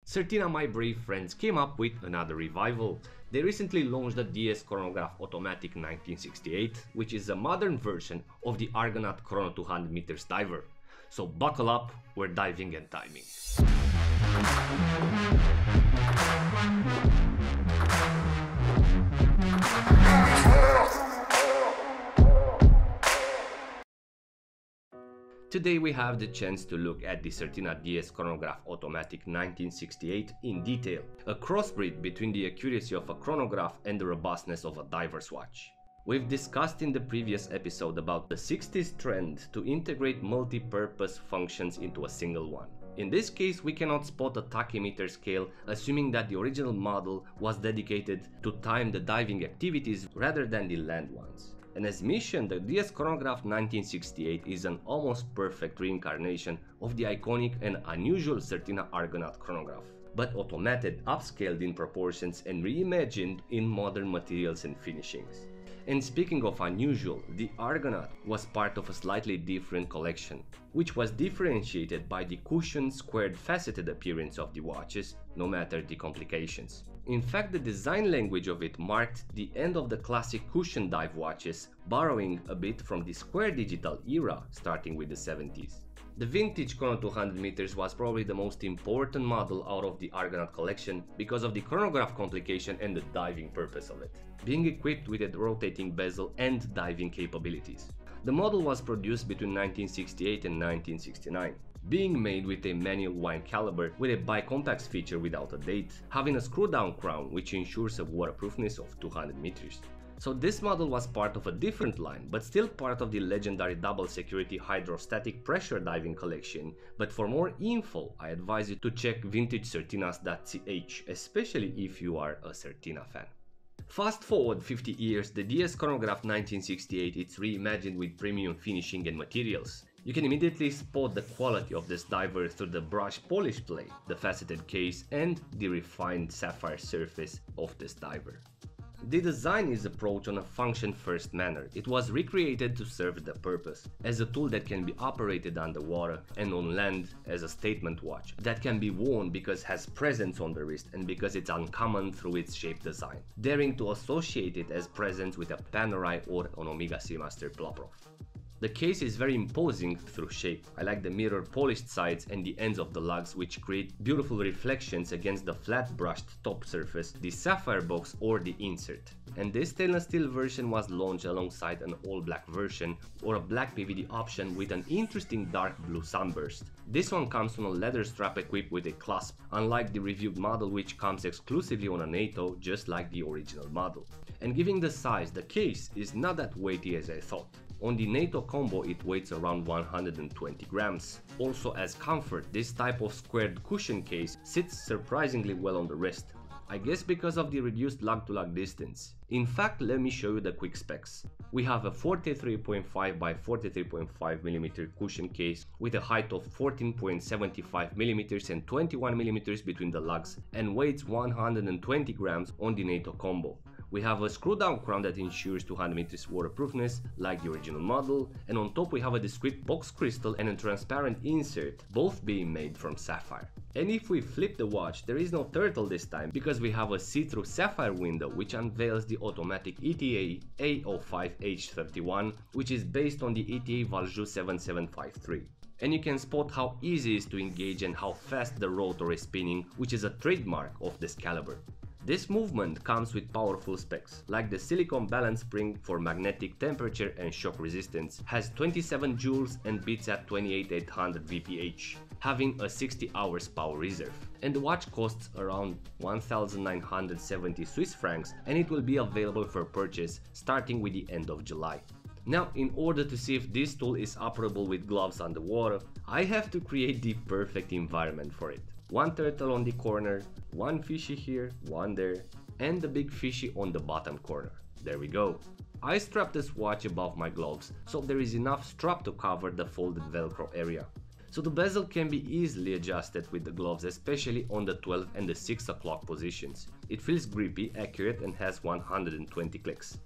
Certina, my brave friends, came up with another revival. They recently launched the DS Chronograph Automatic 1968, which is a modern version of the Argonaut Chrono 200 meters diver. So buckle up, we're diving and timing. Today we have the chance to look at the Certina DS Chronograph Automatic 1968 in detail, a crossbreed between the accuracy of a chronograph and the robustness of a diver's watch. We've discussed in the previous episode about the 60s trend to integrate multi-purpose functions into a single one. In this case, we cannot spot a tachymeter scale, assuming that the original model was dedicated to time the diving activities rather than the land ones. And as mentioned, the DS Chronograph 1968 is an almost perfect reincarnation of the iconic and unusual Certina Argonaut Chronograph, but automated, upscaled in proportions and reimagined in modern materials and finishings. And speaking of unusual, the Argonaut was part of a slightly different collection, which was differentiated by the cushioned, squared, faceted appearance of the watches, no matter the complications. In fact, the design language of it marked the end of the classic cushion dive watches, borrowing a bit from the square digital era starting with the 70s. The vintage Chrono 200 meters was probably the most important model out of the Argonaut collection because of the chronograph complication and the diving purpose of it, being equipped with a rotating bezel and diving capabilities. The model was produced between 1968 and 1969. Being made with a manual wind caliber with a bicompax feature without a date, having a screw-down crown which ensures a waterproofness of 200 meters. So this model was part of a different line, but still part of the legendary double security hydrostatic pressure diving collection. But for more info, I advise you to check vintagecertinas.ch, especially if you are a Certina fan. Fast forward 50 years, the DS Chronograph 1968 is reimagined with premium finishing and materials. You can immediately spot the quality of this diver through the brush polish plate, the faceted case and the refined sapphire surface of this diver. The design is approached on a function-first manner. It was recreated to serve the purpose, as a tool that can be operated underwater and on land as a statement watch, that can be worn because it has presence on the wrist and because it's uncommon through its shape design, daring to associate it as presence with a Panerai or an Omega Seamaster Ploprov. The case is very imposing through shape. I like the mirror polished sides and the ends of the lugs, which create beautiful reflections against the flat brushed top surface, the sapphire box or the insert. And this stainless steel version was launched alongside an all black version or a black PVD option with an interesting dark blue sunburst. This one comes on a leather strap equipped with a clasp, unlike the reviewed model which comes exclusively on a Nato, just like the original model. And given the size, the case is not that weighty as I thought. On the Nato combo it weighs around 120 grams. Also as comfort, this type of squared cushion case sits surprisingly well on the wrist. I guess because of the reduced lug-to-lug distance. In fact, let me show you the quick specs. We have a 43.5 by 43.5 mm cushion case with a height of 14.75 mm and 21 mm between the lugs and weighs 120 grams on the Nato combo. We have a screw-down crown that ensures 200 meters waterproofness like the original model, and on top we have a discrete box crystal and a transparent insert, both being made from sapphire. And if we flip the watch, there is no turtle this time because we have a see-through sapphire window which unveils the automatic ETA A05H31, which is based on the ETA Valjoux 7753. And you can spot how easy it is to engage and how fast the rotor is spinning, which is a trademark of this caliber. This movement comes with powerful specs, like the silicone balance spring for magnetic temperature and shock resistance, has 27 joules and beats at 28,800 VPH, having a 60 hours power reserve. And the watch costs around 1,970 Swiss francs and it will be available for purchase starting with the end of July. Now, in order to see if this tool is operable with gloves underwater, I have to create the perfect environment for it. One turtle on the corner, one fishy here, one there, and the big fishy on the bottom corner. There we go. I strapped this watch above my gloves, so there is enough strap to cover the folded velcro area. So the bezel can be easily adjusted with the gloves, especially on the 12 and the 6 o'clock positions. It feels grippy, accurate and has 120 clicks.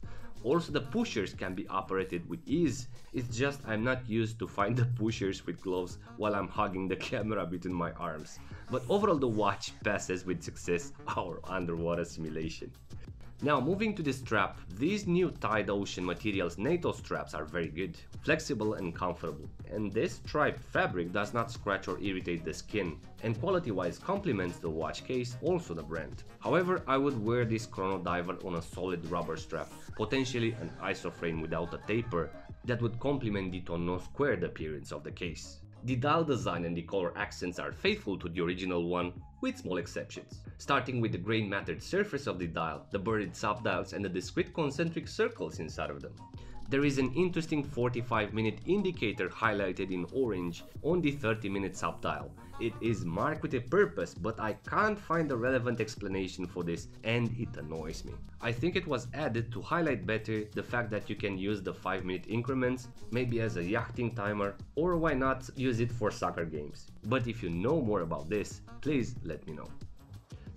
Also, the pushers can be operated with ease. It's just I'm not used to find the pushers with gloves while I'm hugging the camera between my arms. But overall the watch passes with success our underwater simulation. Now moving to the strap, these new Tide Ocean Materials Nato straps are very good, flexible and comfortable. And this striped fabric does not scratch or irritate the skin, and quality-wise complements the watch case, also the brand. However, I would wear this Chrono-Diver on a solid rubber strap, potentially an isoframe without a taper, that would complement the tonneau squared appearance of the case. The dial design and the color accents are faithful to the original one, with small exceptions. Starting with the grain matted surface of the dial, the birded subdials and the discrete concentric circles inside of them. There is an interesting 45-minute indicator highlighted in orange on the 30-minute subdial. It is marked with a purpose, but I can't find a relevant explanation for this and it annoys me. I think it was added to highlight better the fact that you can use the 5-minute increments, maybe as a yachting timer, or why not use it for soccer games. But if you know more about this, please let me know.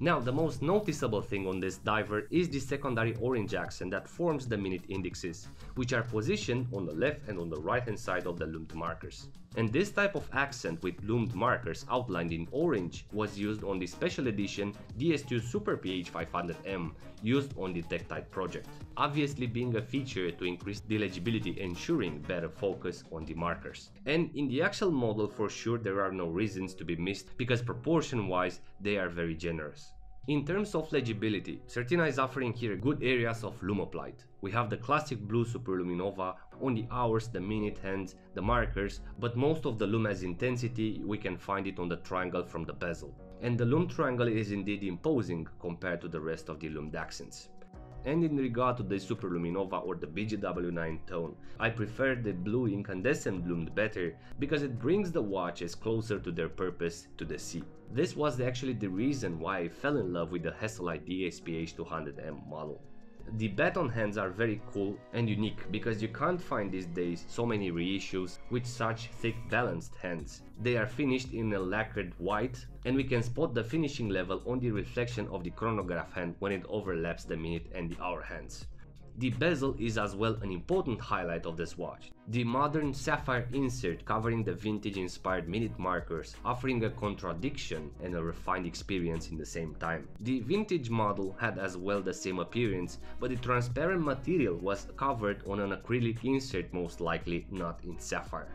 Now, the most noticeable thing on this diver is the secondary orange accent that forms the minute indexes, which are positioned on the left and on the right hand side of the loomed markers. And this type of accent with loomed markers outlined in orange was used on the special edition DS2 Super PH500M used on the Tektite project, obviously being a feature to increase the legibility, ensuring better focus on the markers. And in the actual model, for sure there are no reasons to be missed because proportion wise they are very generous. In terms of legibility, Certina is offering here good areas of Lumoplite. We have the classic blue Superluminova on the hours, the minute hands, the markers, but most of the lume as intensity we can find it on the triangle from the bezel. And the lume triangle is indeed imposing compared to the rest of the loomed accents. And in regard to the Superluminova or the BGW9 tone, I prefer the blue incandescent loomed better because it brings the watches closer to their purpose, to the sea. This was actually the reason why I fell in love with the Hesalite DSPH200M model. The baton hands are very cool and unique because you can't find these days so many reissues with such thick balanced hands. They are finished in a lacquered white and we can spot the finishing level on the reflection of the chronograph hand when it overlaps the minute and the hour hands. The bezel is as well an important highlight of this watch. The modern sapphire insert covering the vintage-inspired minute markers, offering a contradiction and a refined experience in the same time. The vintage model had as well the same appearance, but the transparent material was covered on an acrylic insert, most likely not in sapphire.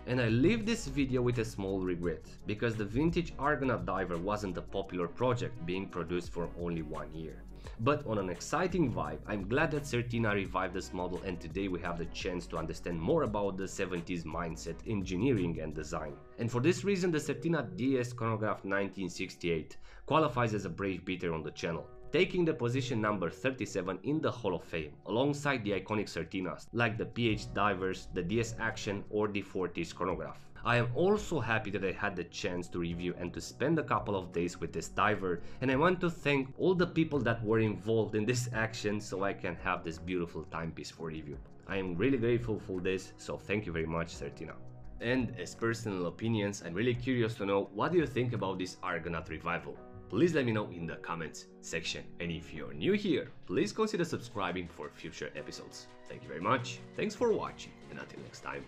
And I leave this video with a small regret, because the vintage Argonaut Diver wasn't a popular project being produced for only 1 year. But on an exciting vibe, I'm glad that Certina revived this model and today we have the chance to understand more about the 70s mindset, engineering and design. And for this reason the Certina DS Chronograph 1968 qualifies as a brave beater on the channel, taking the position number 37 in the Hall of Fame, alongside the iconic Certinas like the PH Divers, the DS Action or the 40s Chronograph. I am also happy that I had the chance to review and to spend a couple of days with this diver, and I want to thank all the people that were involved in this action so I can have this beautiful timepiece for review. I am really grateful for this, so thank you very much, Certina. And as personal opinions, I'm really curious to know what do you think about this Argonaut revival. Please let me know in the comments section, and if you're new here, please consider subscribing for future episodes. Thank you very much, thanks for watching, and until next time,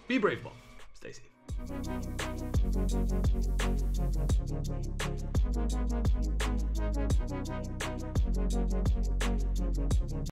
be brave, Bob. Stay safe.